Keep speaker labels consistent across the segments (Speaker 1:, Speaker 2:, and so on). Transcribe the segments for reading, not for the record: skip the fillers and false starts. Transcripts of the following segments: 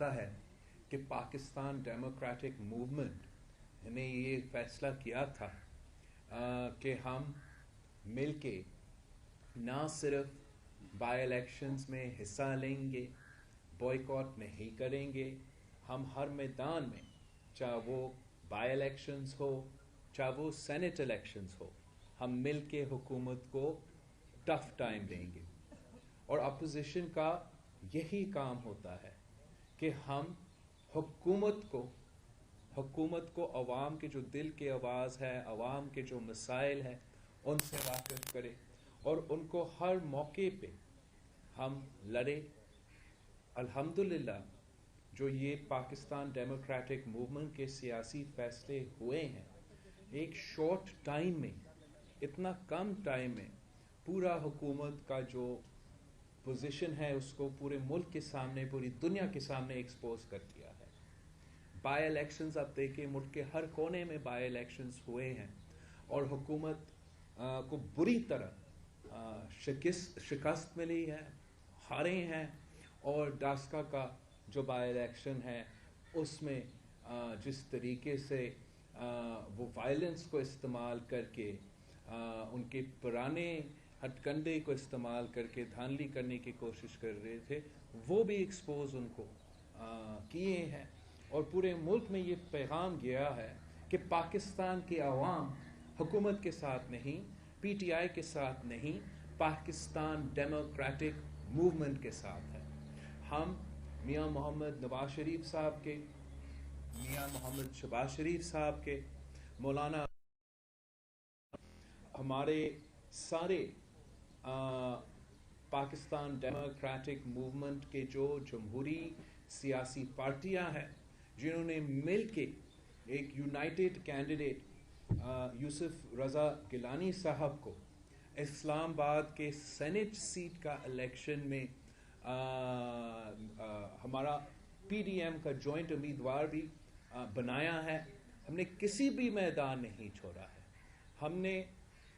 Speaker 1: آتا ہے کہ پاکستان ڈیموکریٹک موومنٹ نے یہ فیصلہ کیا تھا کہ ہم مل کے نہ صرف بائی الیکشنز میں حصہ لیں گے، بوائیکاٹ نہیں کریں گے، ہم ہر میدان میں، چاہے وہ بائی الیکشنز ہو چاہے وہ سینٹ الیکشنز ہو، ہم مل کے حکومت کو ٹف ٹائم دیں گے. اور اپوزیشن کا یہی کام ہوتا ہے کہ ہم حکومت کو عوام کے جو دل کی آواز ہے، عوام کے جو مسائل ہیں ان سے واقف کرے اور ان کو ہر موقع پہ ہم لڑے. الحمدللہ جو یہ پاکستان ڈیموکریٹک موومنٹ کے سیاسی فیصلے ہوئے ہیں، ایک شارٹ ٹائم میں، اتنا کم ٹائم میں پورا حکومت کا جو پوزیشن ہے اس کو پورے ملک کے سامنے، پوری دنیا کے سامنے ایکسپوز کر دیا ہے. بائی الیکشنز آپ دیکھیں، ملک کے ہر کونے میں بائی الیکشنز ہوئے ہیں اور حکومت کو بری طرح شکست ملی ہے، ہارے ہیں. اور ڈاسکا کا جو بائی الیکشن ہے اس میں جس طریقے سے وہ وائلنس کو استعمال کر کے، ان کے پرانے ہتھ کنڈے کو استعمال کر کے دھاندلی کرنے کی کوشش کر رہے تھے، وہ بھی ایکسپوز ان کو کیے ہیں. اور پورے ملک میں یہ پیغام گیا ہے کہ پاکستان کی عوام حکومت کے ساتھ نہیں، پی ٹی آئی کے ساتھ نہیں، پاکستان ڈیموکریٹک موومنٹ کے ساتھ ہے. ہم میاں محمد نواز شریف صاحب کے، میاں محمد شہباز شریف صاحب کے، مولانا ہمارے سارے پاکستان ڈیموکریٹک موومنٹ کے جو جمہوری سیاسی پارٹیاں ہیں جنہوں نے مل کے ایک یونائٹڈ کینڈیڈیٹ یوسف رضا گیلانی صاحب کو اسلام آباد کے سینٹ سیٹ کا الیکشن میں ہمارا پی ڈی ایم کا جوائنٹ امیدوار بھی بنایا ہے. ہم نے کسی بھی میدان نہیں چھوڑا ہے. ہم نے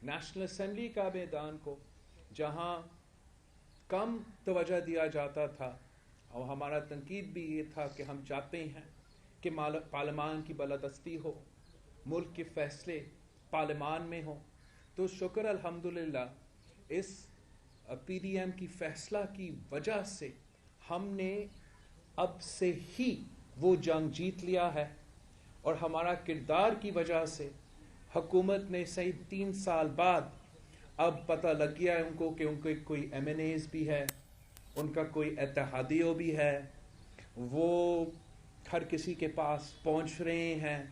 Speaker 1: نیشنل اسمبلی کا میدان کو، جہاں کم توجہ دیا جاتا تھا، اور ہمارا تنقید بھی یہ تھا کہ ہم چاہتے ہیں کہ پارلیمان کی بالادستی ہو، ملک کے فیصلے پارلیمان میں ہوں. تو شکر الحمدللہ اس پی ڈی ایم کی فیصلہ کی وجہ سے ہم نے اب سے ہی وہ جنگ جیت لیا ہے. اور ہمارا کردار کی وجہ سے حکومت نے صحیح 3 سال بعد اب پتہ لگ گیا ہے ان کو کہ ان کے کوئی ایم این ایز بھی ہے، ان کا کوئی اتحادیوں بھی ہے، وہ ہر کسی کے پاس پہنچ رہے ہیں.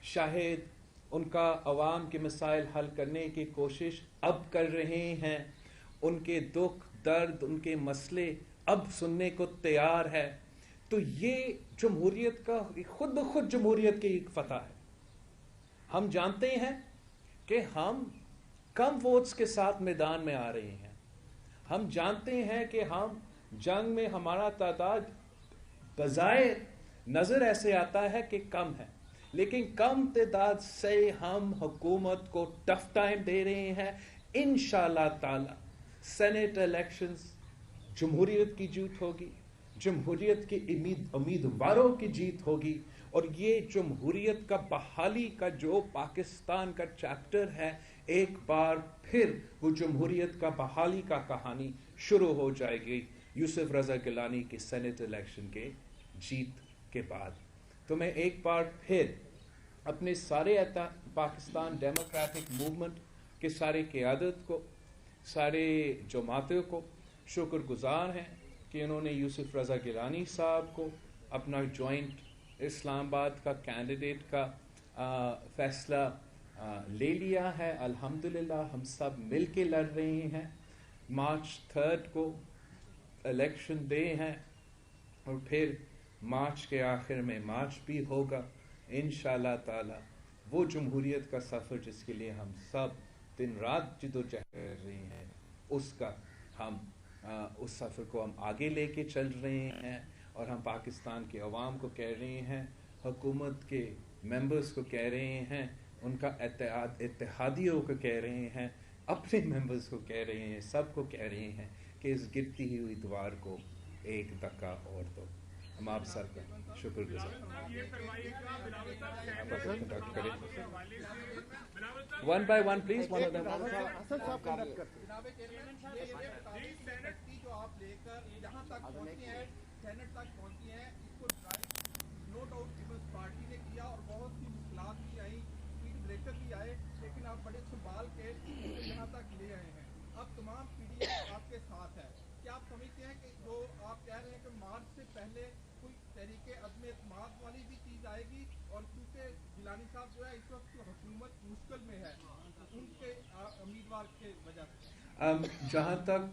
Speaker 1: شاہد ان کا عوام کے مسائل حل کرنے کی کوشش اب کر رہے ہیں، ان کے دکھ درد، ان کے مسئلے اب سننے کو تیار ہے. تو یہ جمہوریت کا خود بخود جمہوریت کی ایک فتح ہے. ہم جانتے ہیں کہ ہم کم ووٹس کے ساتھ میدان میں آ رہے ہیں. ہم جانتے ہیں کہ ہم جنگ میں ہمارا تعداد بظاہر نظر ایسے آتا ہے کہ کم ہے، لیکن کم تعداد سے ہم حکومت کو ٹف ٹائم دے رہے ہیں. انشاءاللہ تعالی سینٹ الیکشنز جمہوریت کی جیت ہوگی، جمہوریت کے امیدواروں کی جیت ہوگی. اور یہ جمہوریت کا بحالی کا جو پاکستان کا چیپٹر ہے، ایک بار پھر وہ جمہوریت کا بحالی کا کہانی شروع ہو جائے گی یوسف رضا گیلانی کے سینٹ الیکشن کے جیت کے بعد. تو میں ایک بار پھر اپنے سارے پاکستان ڈیموکریٹک موومنٹ کے سارے قیادت کو، سارے جماعتوں کو شکر گزار ہیں کہ انہوں نے یوسف رضا گیلانی صاحب کو اپنا جوائنٹ اسلام آباد کا کینڈیڈیٹ کا فیصلہ لے لیا ہے. الحمدللہ ہم سب مل کے لڑ رہے ہیں. مارچ 3 کو الیکشن ڈے ہیں اور پھر مارچ کے آخر میں مارچ بھی ہوگا انشاءاللہ تعالی. وہ جمہوریت کا سفر جس کے لیے ہم سب دن رات جدوجہد کر رہے ہیں، اس سفر کو ہم آگے لے کے چل رہے ہیں. اور ہم پاکستان کے عوام کو کہہ رہے ہیں، حکومت کے ممبرز کو کہہ رہے ہیں، ان کا اتحادیوں کو کہہ رہے ہیں، اپنے ممبرز کو کہہ رہے ہیں، سب کو کہہ رہے ہیں کہ اس گرتی ہوئی دیوار کو ایک دھکا اور دو. हम आप सबका शुक्रगुजार। कंडक्ट करें one by one please, one of them.
Speaker 2: जो आप लेकर यहाँ तक पहुँची है, सेनेट तक पहुँची है, इसको नो डाउट पीपल्स पार्टी ने किया और बहुत सी मुश्किलात भी आई, स्पीड ब्रेकर भी आए, लेकिन आप बड़े संभाल के यहाँ तक ले आए हैं। अब तमाम पीडीएम आपके साथ है। क्या आप समझते हैं कि जो आप कह रहे हैं कि मार्च से पहले कोई तरीके अदम एतमाद वाली भी चीज़ आएगी, और क्योंकि गिलानी साहब जो है इस वक्त हुकूमत मुश्किल में है उनके उम्मीदवार के वजह से?
Speaker 1: जहाँ तक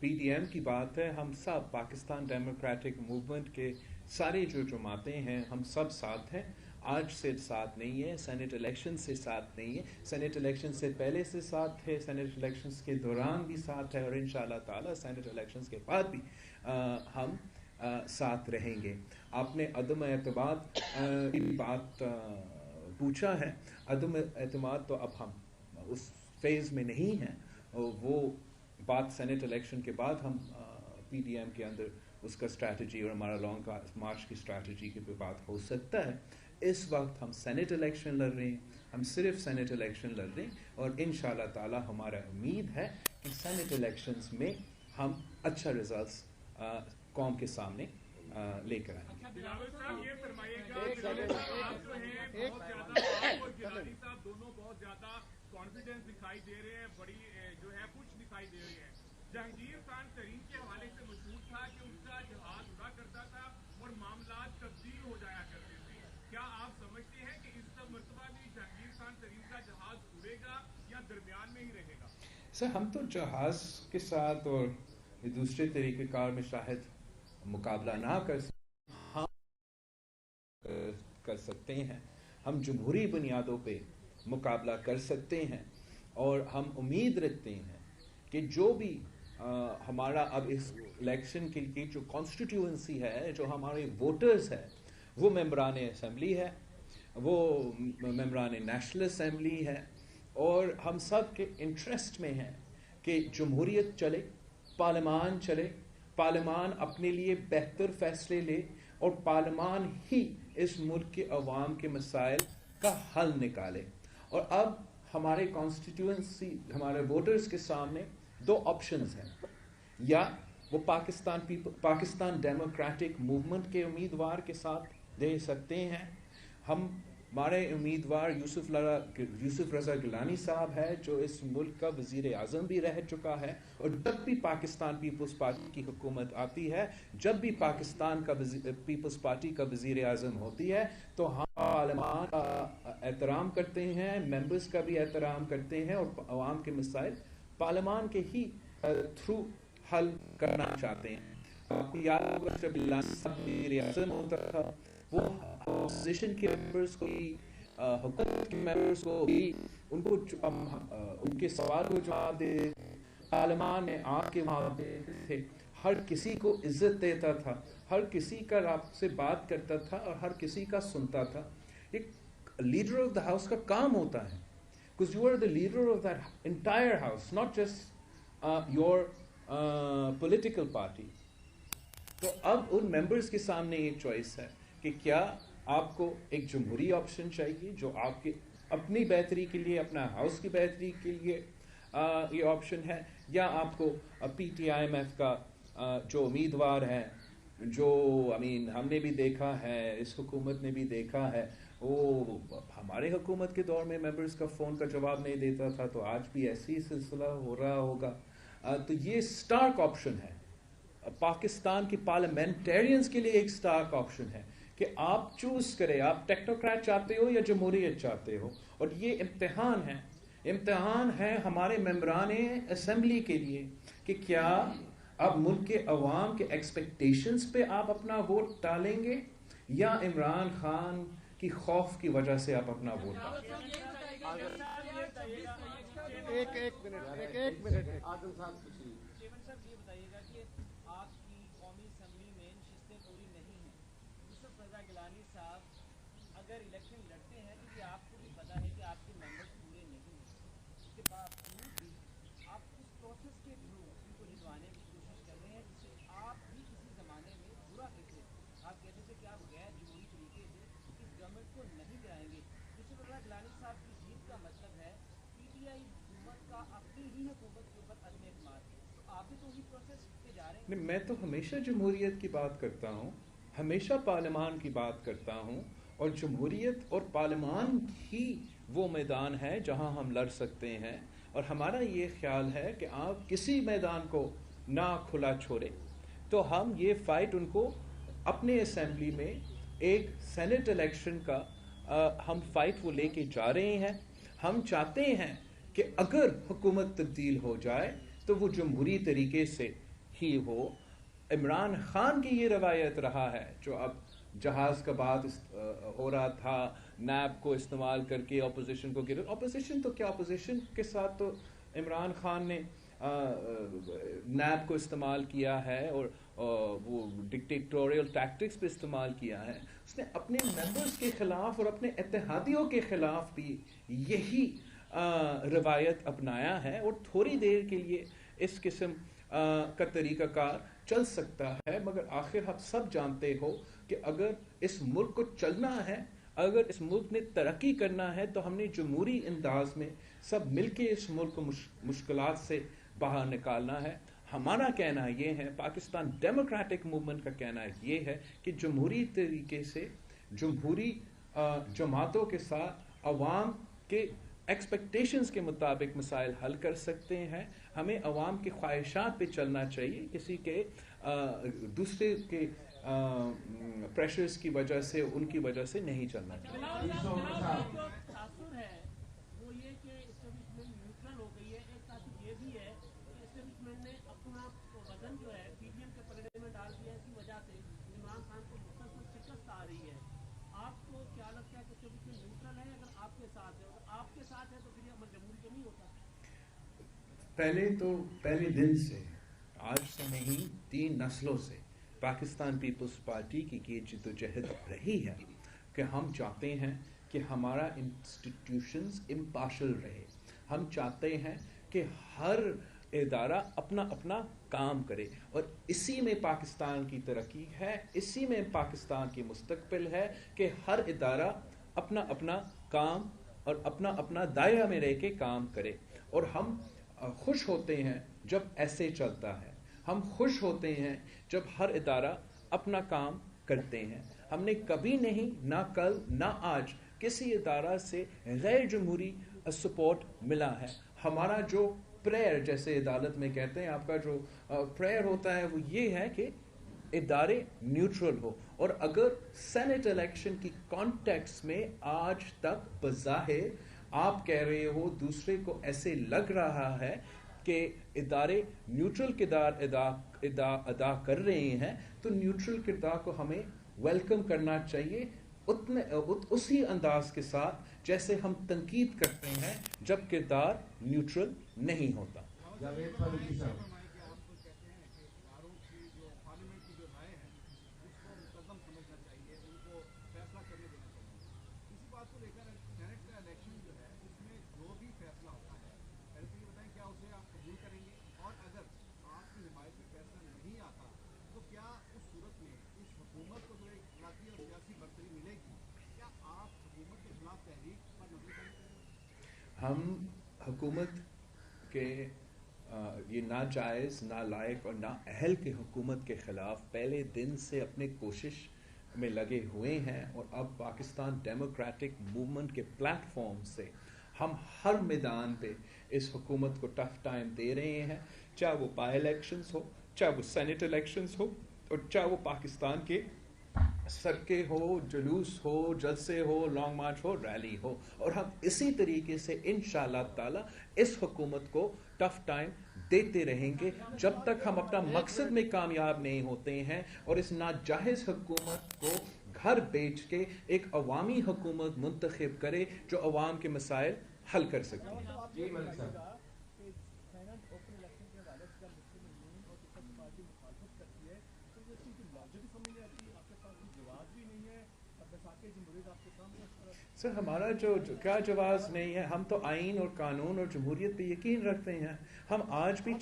Speaker 1: पीडीएम की बात है, हम सब पाकिस्तान डेमोक्रेटिक मूवमेंट के सारे जो जमातें हैं, हम सब साथ हैं। आज से साथ नहीं है, सेनेट इलेक्शन से साथ नहीं है, सेनेट इलेक्शन से पहले से साथ है, सेनेट इलेक्शंस के दौरान भी साथ है, और इंशाअल्लाह ताला सेनेट इलेक्शंस के बाद भी हम साथ रहेंगे। आपने अदम एतमाद की बात पूछा है। अदम एतमाद तो अब हम उस फेज़ में नहीं हैं, वो बात सेनेट इलेक्शन के बाद हम पीडीएम के अंदर उसका स्ट्रैटेजी और हमारा लॉन्ग मार्च की स्ट्रैटेजी के पे बात हो सकता है। इस वक्त हम सेनेट इलेक्शन लड़ रहे हैं, हम सिर्फ सेनेट इलेक्शन लड़ रहे हैं, और इंशाअल्लाह ताला हमारा उम्मीद है कि सेनेट इलेक्शंस में हम अच्छा रिजल्ट्स कौम के सामने लेकर आएंगे।
Speaker 3: कॉन्फिडेंस दिखाई दे रहे हैं, बड़ी जो है पुश दिखाई दे रही है। जहांगीर खान तरीन के हवाले से मशहूर था कि उसका जहाज उड़ा करता था और मामला तब्दील हो जाया करते थे। क्या आप समझते हैं कि इस मरतबा भी जहांगीर खान तरीन का जहाज उड़ेगा या दरमियान में ही रहेगा?
Speaker 1: सर, हम तो जहाज के साथ और दूसरे तरीक़ेकार में शायद मुकाबला ना कर सकते हैं। हम जमहूरी बुनियादों पे मुकाबला कर सकते हैं, और हम उम्मीद रखते हैं कि जो भी हमारा अब इस इलेक्शन के लिए जो कॉन्स्टिट्यूएंसी है, जो हमारे वोटर्स है, वो मेंबरान असम्बली है, वो मेंबरान नेशनल असम्बली है, और हम सब के इंटरेस्ट में है कि जमहूरियत चले, पार्लियामान चले, पार्लियामान अपने लिए बेहतर फैसले ले, और पार्लियामान ही इस मुल्क के अवाम के मसाइल का हल निकाले। और अब हमारे कॉन्स्टिट्यूएंसी, हमारे वोटर्स के सामने दो ऑप्शंस हैं। या वो पाकिस्तान डेमोक्रेटिक मूवमेंट के उम्मीदवार के साथ दे सकते हैं। हमारे उम्मीदवार यूसुफ रज़ा गिलानी साहब है, जो इस मुल्क का वज़ीर आज़म भी रह चुका है, और जब भी पाकिस्तान पीपल्स पार्टी की हुकूमत आती है, जब भी पाकिस्तान का पीपल्स पार्टी का वज़ीर आज़म होती है, तो हम पार्लियामान का एहतराम करते हैं, मेंबर्स का भी एहतराम करते हैं, और अवाम के मसाइल पार्लियामान के ही थ्रू हल करना चाहते हैं। आपको याद होगा जब वज़ीर आज़म होता था, वो अपोजिशन के मेंबर्स को भी, हुकूमत के मेंबर्स को भी, उनको उनके सवाल को जवाब दे, पार्लियामान में आके वहाँ देते थे, हर किसी को इज्जत देता था, हर किसी का आपसे बात करता था, और हर किसी का सुनता था। एक लीडर ऑफ द हाउस का काम होता है, because you are the leader of that entire house, not just your political party. तो अब उन मेंबर्स के सामने एक चॉइस है कि क्या आपको एक जमहूरी ऑप्शन चाहिए जो आपकी अपनी बेहतरी के लिए, अपना हाउस की बेहतरी के लिए ये ऑप्शन है, या आपको PTIMF का जो उम्मीदवार है, जो हमने भी देखा है, इस हुकूमत ने भी देखा है, वो हमारे हुकूमत के दौर में मेंबर्स का फ़ोन का जवाब नहीं देता था, तो आज भी ऐसी सिलसिला हो रहा होगा। तो ये स्टार्क ऑप्शन है, पाकिस्तान के पार्लियामेंटेरियंस के लिए एक स्टार्क ऑप्शन है कि आप चूज करें, आप टेक्नोक्रेट चाहते हो या जमहूरियत चाहते हो। और ये इम्तिहान है हमारे मेंबरान असम्बली के लिए कि क्या अब मुल्क के अवाम के एक्सपेक्टेशंस पे आप अपना वोट डालेंगे, या इमरान खान की खौफ की वजह से आप अपना वोट डालेंगे।
Speaker 2: एक मिनट
Speaker 4: आजम साहब
Speaker 5: चेयरमैन साहब ये बताइएगा कि आपकी कौमी असम्बली में नशिस्तें पूरी नहीं हैं। यूसुफ रज़ा गिलानी साहब अगर इलेक्शन लड़ते हैं तो ये आपको भी पता है कि आपके मेंबर्स पूरे नहीं हैं, इसके बावजूद भी आप उस प्रोसेस के थ्रू उनको जितवाने की कोशिश कर रहे हैं जिसे आप भी किसी ज़माने में बुरा कहते गवर्नमेंट को नहीं गिराएंगे। दूसरी तरफ गिलानी साहब की जीत का मतलब है पीटीआई हुकूमत का अपनी ही हुकूमत के ऊपर अदम एतमाद। तो आप भी तो उसी प्रोसेस पे जा रहे हैं।
Speaker 1: नहीं, मैं तो हमेशा जमहूरियत की बात करता हूँ, हमेशा पार्लियामान की बात करता हूँ, और जमहूरियत और पार्लियामान ही वो मैदान है जहाँ हम लड़ सकते हैं। और हमारा ये ख्याल है कि आप किसी मैदान को ना खुला छोड़े, तो हम ये फाइट उनको अपने असेंबली में एक सेनेट इलेक्शन का हम फाइट वो लेके जा रहे हैं। हम चाहते हैं कि अगर हुकूमत तब्दील हो जाए तो वो जमहूरी तरीके से ही हो। इमरान खान की ये रवायत रहा है, जो अब जहाज़ का बात हो रहा था, नैब को इस्तेमाल करके अपोजिशन को गिरा। अपोजिशन तो क्या, अपोजिशन के साथ तो इमरान खान ने नैब को इस्तेमाल किया है और वो डिक्टेटोरियल टैक्टिक्स पे इस्तेमाल किया है। उसने अपने मेंबर्स के ख़िलाफ़ और अपने इत्तेहादियों के ख़िलाफ़ भी यही रवायत अपनाया है, और थोड़ी देर के लिए इस किस्म का तरीक़ाकार चल सकता है। मगर आखिर आप सब जानते हो कि अगर इस मुल्क को चलना है, अगर इस मुल्क ने तरक्की करना है, तो हमने जमहूरी अंदाज में सब मिलके इस मुल्क को मुश्किलात से बाहर निकालना है। हमारा कहना ये है, पाकिस्तान डेमोक्रेटिक मूवमेंट का कहना ये है कि जमहूरी तरीके से, जमहूरी जमातों के साथ अवाम के एक्सपेक्टेशंस के मुताबिक मसाइल हल कर सकते हैं। हमें अवाम के ख्वाहिशात पे चलना चाहिए, किसी के दूसरे के प्रेशर्स की वजह से, उनकी वजह से नहीं चलना चाहिए। पहले दिन से, आज से नहीं, 3 नस्लों से पाकिस्तान पीपल्स पार्टी की ये जद्दोजहद रही है कि हम चाहते हैं कि हमारा इंस्टीट्यूशंस इम्पार्शल रहे। हम चाहते हैं कि हर इदारा अपना अपना काम करे, और इसी में पाकिस्तान की तरक्की है, इसी में पाकिस्तान की मुस्तकबिल है कि हर इदारा अपना अपना काम और अपना अपना दायरा में रह के काम करे। और हम खुश होते हैं जब ऐसे चलता है, हम खुश होते हैं जब हर इदारा अपना काम करते हैं। हमने कभी नहीं, ना कल ना आज, किसी इदारा से गैर जमहूरी सपोर्ट मिला है। हमारा जो प्रेयर, जैसे अदालत में कहते हैं, आपका जो प्रेयर होता है वो ये है कि इदारे न्यूट्रल हो। और अगर सेनेट इलेक्शन की कॉन्टेक्स्ट में आज तक बज़ाहिर आप कह रहे हो, दूसरे को ऐसे लग रहा है कि इदारे न्यूट्रल किरदार अदा कर रहे हैं, तो न्यूट्रल किरदार को हमें वेलकम करना चाहिए, उसी अंदाज के साथ जैसे हम तनकीद करते हैं जब किरदार न्यूट्रल नहीं होता। हम हुकूमत के ये नाजायज़, नालायक और नाअहल की हुकूमत के ख़िलाफ़ पहले दिन से अपने कोशिश में लगे हुए हैं, और अब पाकिस्तान डेमोक्रेटिक मूवमेंट के प्लेटफॉर्म से हम हर मैदान पे इस हुकूमत को टफ टाइम दे रहे हैं, चाहे वो बाई इलेक्शंस हो, चाहे वो सेनेट इलेक्शंस हो, और चाहे वो पाकिस्तान के सरके हो, जुलूस हो, जलसे हो, लॉन्ग मार्च हो, रैली हो। और हम इसी तरीके से इंशाअल्लाह ताला इस हुकूमत को टफ टाइम देते रहेंगे जब तक हम अपना मकसद में कामयाब नहीं होते हैं, और इस नाजायज़ हुकूमत को घर बेच के एक अवामी हुकूमत मुंतखब करे जो अवाम के मसाइल हल कर सकती है। सर, हमारा जो क्या जवाब नहीं है, हम तो आइन और कानून और जमहूरियत पे यकीन रखते हैं। हम आज भी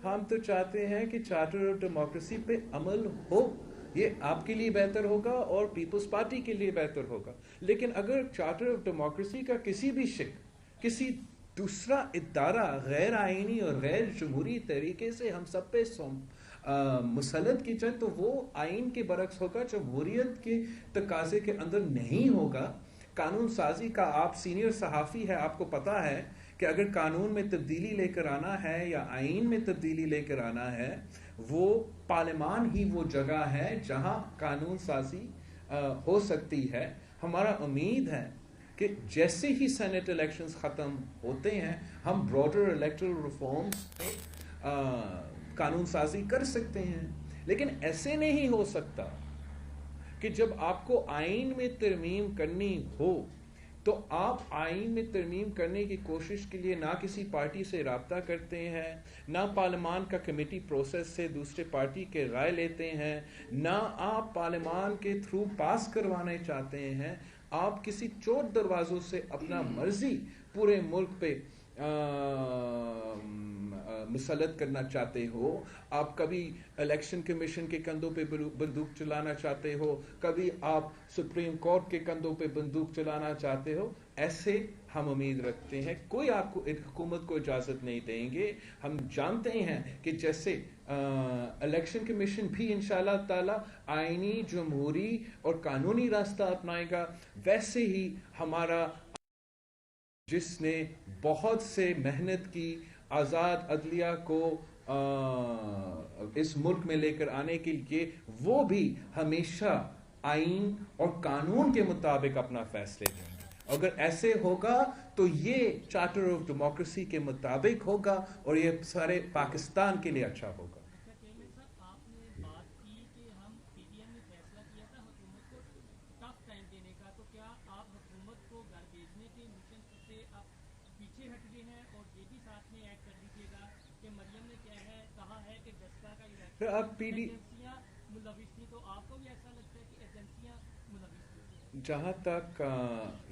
Speaker 1: हम तो चाहते हैं कि चार्टर ऑफ डेमोक्रेसी पे अमल हो, یہ آپ کے لیے بہتر ہوگا اور پیپلز پارٹی کے لیے بہتر ہوگا. لیکن اگر چارٹر آف ڈیموکریسی کا کسی بھی کسی دوسرا ادارہ غیر آئینی اور غیر جمہوری طریقے سے ہم سب پہ مسلط کی جائے تو وہ آئین کے برعکس ہوگا, جمہوریت کے تقاضے کے اندر نہیں ہوگا. قانون سازی کا آپ سینئر صحافی ہے, آپ کو پتا ہے کہ اگر قانون میں تبدیلی لے کر آنا ہے یا آئین میں تبدیلی لے کر آنا ہے, وہ پارلیمان ہی وہ جگہ ہے جہاں قانون سازی ہو سکتی ہے. ہمارا امید ہے کہ جیسے ہی سینٹ الیکشنز ختم ہوتے ہیں ہم براڈر الیکٹرل ریفارمز پہ قانون سازی کر سکتے ہیں. لیکن ایسے نہیں ہو سکتا کہ جب آپ کو آئین میں ترمیم کرنی ہو تو آپ آئین میں ترمیم کرنے کی کوشش کے لیے نہ کسی پارٹی سے رابطہ کرتے ہیں, نہ پارلیمان کا کمیٹی پروسیس سے دوسرے پارٹی کے رائے لیتے ہیں, نہ آپ پارلیمان کے تھرو پاس کروانے چاہتے ہیں. آپ کسی چور دروازوں سے اپنا مرضی پورے ملک پہ مسلط کرنا چاہتے ہو. آپ کبھی الیکشن کمیشن کے کندھوں پہ بندوق چلانا چاہتے ہو, کبھی آپ سپریم کورٹ کے کندھوں پہ بندوق چلانا چاہتے ہو. ایسے ہم امید رکھتے ہیں کوئی آپ کو حکومت کو اجازت نہیں دیں گے. ہم جانتے ہیں کہ جیسے الیکشن کمیشن بھی انشاءاللہ تعالی آئینی, جمہوری اور قانونی راستہ اپنائے گا, ویسے ہی ہمارا جس نے بہت سے محنت کی آزاد عدلیہ کو اس ملک میں لے کر آنے کے لیے, وہ بھی ہمیشہ آئین اور قانون کے مطابق اپنا فیصلے دیں گے. اگر ایسے ہوگا تو یہ چارٹر آف ڈیموکریسی کے مطابق ہوگا اور یہ سارے پاکستان کے لیے اچھا ہوگا. آپ پی ڈی جہاں تک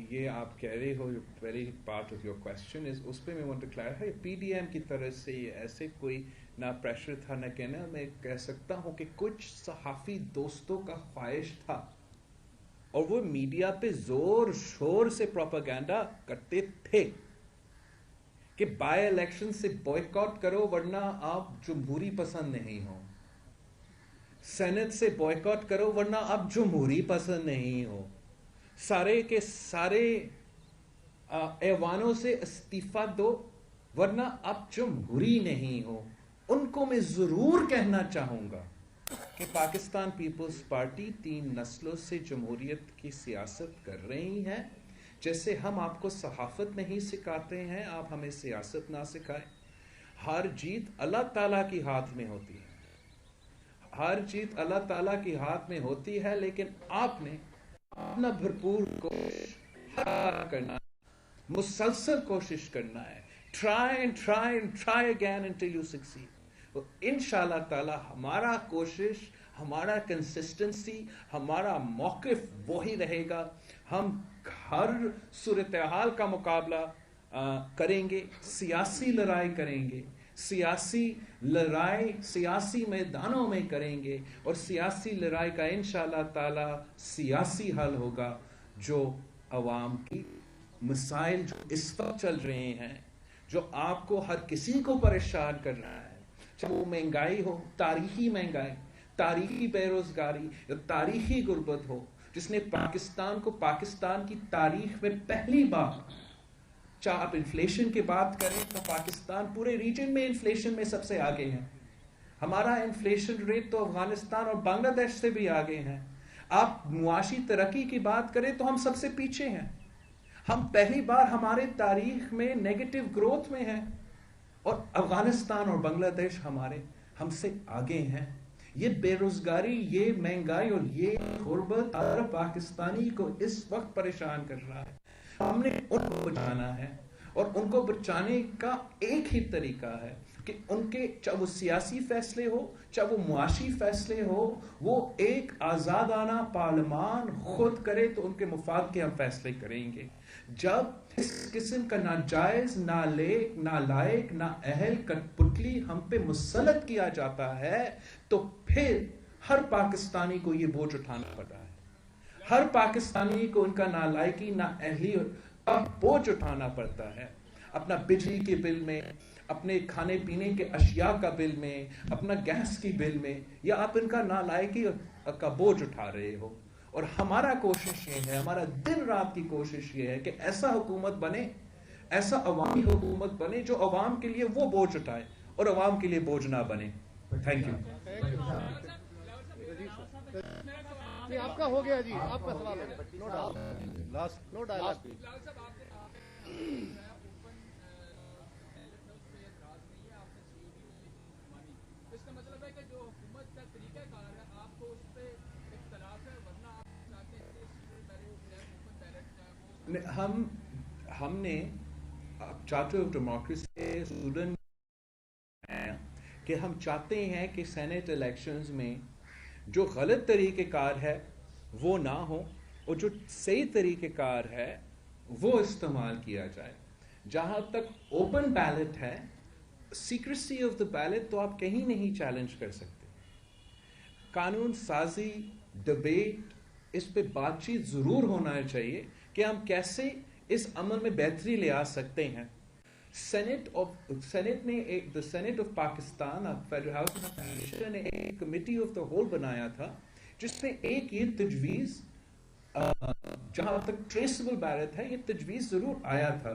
Speaker 1: یہ آپ کہہ رہے ہو, very part of your question is, اس پہ میں وانٹ ٹو کلیئرفائی. پی ڈی ایم کی طرف سے ایسے کوئی نہ پریشر تھا نہ کہنا. میں کہہ سکتا ہوں کہ کچھ صحافی دوستوں کا خواہش تھا اور وہ میڈیا پہ زور شور سے پروپیگنڈا کرتے تھے کہ بائی الیکشن سے بوائیکاٹ کرو ورنہ آپ جمہوری پسند نہیں ہو, سینٹ سے بوائیکاٹ کرو ورنہ آپ جمہوری پسند نہیں ہو, سارے کے سارے ایوانوں سے استعفیٰ دو ورنہ آپ جمہوری نہیں ہو. ان کو میں ضرور کہنا چاہوں گا کہ پاکستان پیپلز پارٹی 3 نسلوں سے جمہوریت کی سیاست کر رہی ہے. جیسے ہم آپ کو صحافت نہیں سکھاتے ہیں, آپ ہمیں سیاست نہ سکھائیں. ہر جیت اللہ تعالیٰ کی ہاتھ میں ہوتی ہے, ہر چیز اللہ تعالیٰ کی ہاتھ میں ہوتی ہے, لیکن آپ نے اپنا بھرپور کوشش کرنا ہے, مسلسل کوشش کرنا ہے. try again until you succeed. انشاءاللہ تعالیٰ ہمارا کوشش, ہمارا کنسسٹنسی, ہمارا موقف وہی رہے گا. ہم ہر صورتحال کا مقابلہ کریں گے, سیاسی لڑائی کریں گے, سیاسی لڑائی سیاسی میدانوں میں کریں گے, اور سیاسی لڑائی کا انشاءاللہ تعالی سیاسی حل ہوگا جو عوام کی مسائل جو اس وقت چل رہے ہیں, جو آپ کو ہر کسی کو پریشان کر رہا ہے, چاہے وہ مہنگائی ہو, تاریخی مہنگائی, تاریخی بے روزگاری یا تاریخی غربت ہو, جس نے پاکستان کو پاکستان کی تاریخ میں پہلی بار, چاہے آپ انفلیشن کی بات کریں تو پاکستان پورے ریجن میں انفلیشن میں سب سے آگے ہیں. ہمارا انفلیشن ریٹ تو افغانستان اور بنگلہ دیش سے بھی آگے ہیں. آپ معاشی ترقی کی بات کریں تو ہم سب سے پیچھے ہیں. ہم پہلی بار ہمارے تاریخ میں نیگیٹو گروتھ میں ہیں, اور افغانستان اور بنگلہ دیش ہم سے آگے ہیں. یہ بے روزگاری, یہ مہنگائی اور یہ غربت ہر پاکستانی کو اس وقت پریشان کر رہا ہے. ہم نے ان کو بچانا ہے, اور ان کو بچانے کا ایک ہی طریقہ ہے کہ ان کے, چاہے وہ سیاسی فیصلے ہو, چاہے وہ معاشی فیصلے ہو, وہ ایک آزادانہ پارلیمان خود کرے تو ان کے مفاد کے ہم فیصلے کریں گے. جب اس قسم کا ناجائز, نالائق, نااہل کٹپتلی ہم پہ مسلط کیا جاتا ہے تو پھر हर पाकिस्तानी को ये बोझ उठाना पड़ रहा है। हर पाकिस्तानी को उनका नालायकी ना अहली का बोझ उठाना पड़ता है। अपना बिजली के बिल में, अपने खाने पीने के अशिया का बिल में, अपना गैस की बिल में, या आप इनका नालायकी का बोझ उठा रहे हो। और हमारा कोशिश ये है, हमारा दिन रात की कोशिश ये है कि ऐसा हुकूमत बने, ऐसा अवामी हुकूमत बने जो अवाम के लिए वो बोझ उठाए और अवाम के लिए बोझ ना बने। Thank you.
Speaker 4: आपका हो गया जी, आपका सवाल हो गया। No doubt, last no dialogue.
Speaker 2: इसका मतलब है कि जो हुकूमत का तरीका कार है आपको उस पे इख्तलाफ है, वरना आप चाहते हैं कि
Speaker 1: हमने चार्टर ऑफ डेमोक्रेसी के स्टूडेंट हैं कि हम चाहते हैं कि सेनेट इलेक्शंस में जो गलत तरीक़ेकार है वो ना हो और जो सही तरीक़ेकार है वो इस्तेमाल किया जाए। जहाँ तक ओपन बैलेट है, सीक्रेसी ऑफ द बैलेट तो आप कहीं नहीं चैलेंज कर सकते। कानून साजी, डिबेट, इस पे बातचीत ज़रूर होना चाहिए कि हम कैसे इस अमल में बेहतरी ले आ सकते हैं। सेनेट ने the senate of Pakistan, federal house of ने एक कमेटी ऑफ द होल बनाया था जिसमें एक ये तजवीज़, जहाँ तक ट्रेसेबल बैलेट है, ये तजवीज़ ज़रूर आया था।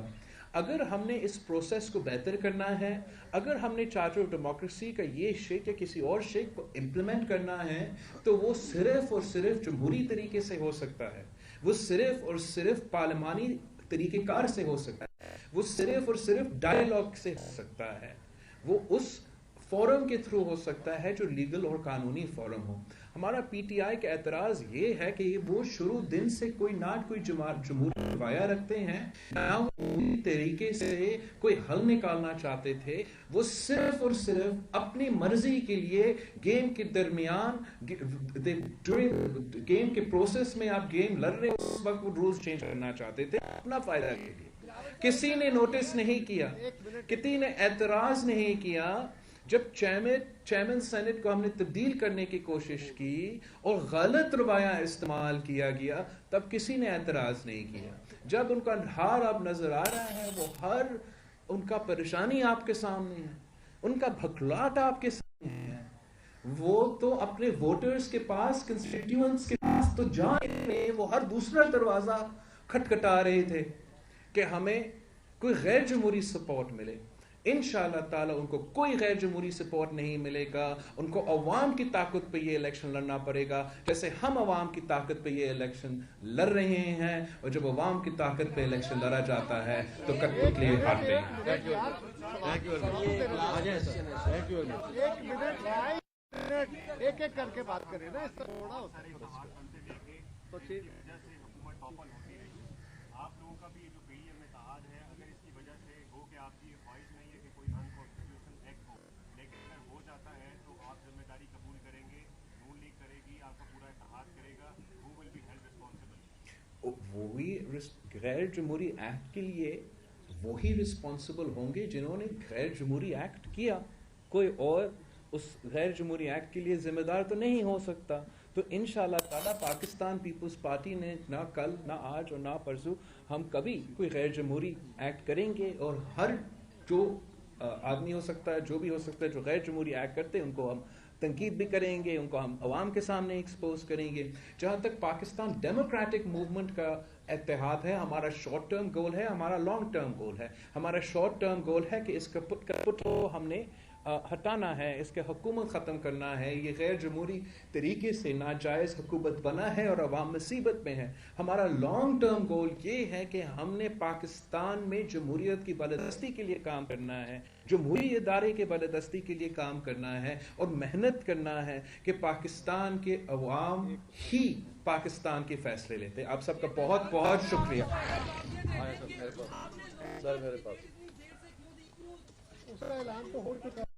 Speaker 1: अगर हमने इस प्रोसेस को बेहतर करना है, अगर हमने चार्टर ऑफ डेमोक्रेसी का ये शेक या किसी और शेक को इम्प्लीमेंट करना है, तो वो सिर्फ और सिर्फ जमहूरी तरीके से हो सकता है, वो सिर्फ और सिर्फ पार्लिमानी तरीक़ेकार से हो सकता है, वो सिर्फ और सिर्फ डायलॉग से हो सकता है, वो उस फोरम के थ्रू हो सकता है जो लीगल और कानूनी फोरम हो। हमारा पीटीआई का एतराज़ ये है कि वो शुरू दिन से कोई जमहूरी रवाया रखते हैं, ना वो पूरी तरीके से कोई हल निकालना चाहते थे। वो सिर्फ और सिर्फ अपनी मर्जी के लिए गेम के दरमियान, गेम के प्रोसेस में आप गेम लड़ रहे हो, उस वक्त वो रूल्स चेंज करना चाहते थे अपना फायदा के लिए। किसी ने नोटिस नहीं किया, किसी ने एतराज़ नहीं किया। जब चेयरमैन सेनेट को हमने तब्दील करने की कोशिश की और गलत रवाया इस्तेमाल किया गया, तब किसी ने एतराज़ नहीं किया। जब उनका हार अब नजर आ रहा है, वो हर उनका परेशानी आपके सामने है, उनका भखलाट आपके सामने है, वो तो अपने वोटर्स के पास, कंस्टिट्यूएंट्स के पास तो जाने, वो हर दूसरा दरवाजा खटखटा रहे थे कि हमें कोई गैर जमहूरी सपोर्ट मिले। इंशाअल्लाह ताला उनको कोई गैर जमहूरी सपोर्ट नहीं मिलेगा। उनको अवाम की ताकत पे ये इलेक्शन लड़ना पड़ेगा, जैसे हम अवाम की ताकत पे ये इलेक्शन लड़ रहे हैं। और जब अवाम की ताकत पे इलेक्शन लड़ा जाता है तो कठपुतली हारते हैं।
Speaker 4: एक एक करके बात करें ना, इससे थोड़ा होता है तो ठीक है।
Speaker 6: आप लोगों का भी जो पीडीएम में इत्तेहाद है, अगर इसकी वजह से हो कि आपकी ख्वाहिश नहीं है कि कोई अनकॉन्स्टिट्यूशनल एक्ट हो, लेकिन अगर हो जाता है तो आप जिम्मेदारी कबूल करेंगे, नून लीग करेगी, आपका पूरा इत्तेहाद करेगा, who will be held responsible?
Speaker 1: वही गैर जमहूरी एक्ट के लिए वही रिस्पॉन्सिबल होंगे जिन्होंने गैर जमहूरी एक्ट किया। कोई और उस गैर जमहूरी एक्ट के लिए जिम्मेदार तो नहीं हो सकता। तो इंशाअल्लाह ताला पाकिस्तान पीपल्स पार्टी ने ना कल, ना आज और ना परसों हम कभी कोई गैर जमहूरी एक्ट करेंगे, और हर जो आदमी हो सकता है, जो भी हो सकता है जो गैर जमहूरी एक्ट करते हैं, उनको हम तनकीद भी करेंगे, उनको हम अवाम के सामने एक्सपोज करेंगे। जहाँ तक पाकिस्तान डेमोक्रेटिक मूवमेंट का इत्तेहाद है, हमारा शॉर्ट टर्म गोल है, हमारा लॉन्ग टर्म गोल है। हमारा शॉर्ट टर्म गोल है कि इसका पुट को हमने हटाना है, इसके हुकूमत ख़त्म करना है। ये गैर जमहूरी तरीके से नाजायज़ हुकूमत बना है और अवाम मुसीबत में है। हमारा लॉन्ग टर्म गोल ये है कि हमने पाकिस्तान में जमहूरियत की बालादस्ती के लिए काम करना है, जमहूरी इदारे के बालादस्ती के लिए काम करना है, और मेहनत करना है कि पाकिस्तान के अवाम ही पाकिस्तान के फैसले लेते। आप सबका बहुत बहुत शुक्रिया।
Speaker 4: सर मेरे पास उसका ऐलान तो हो चुका है।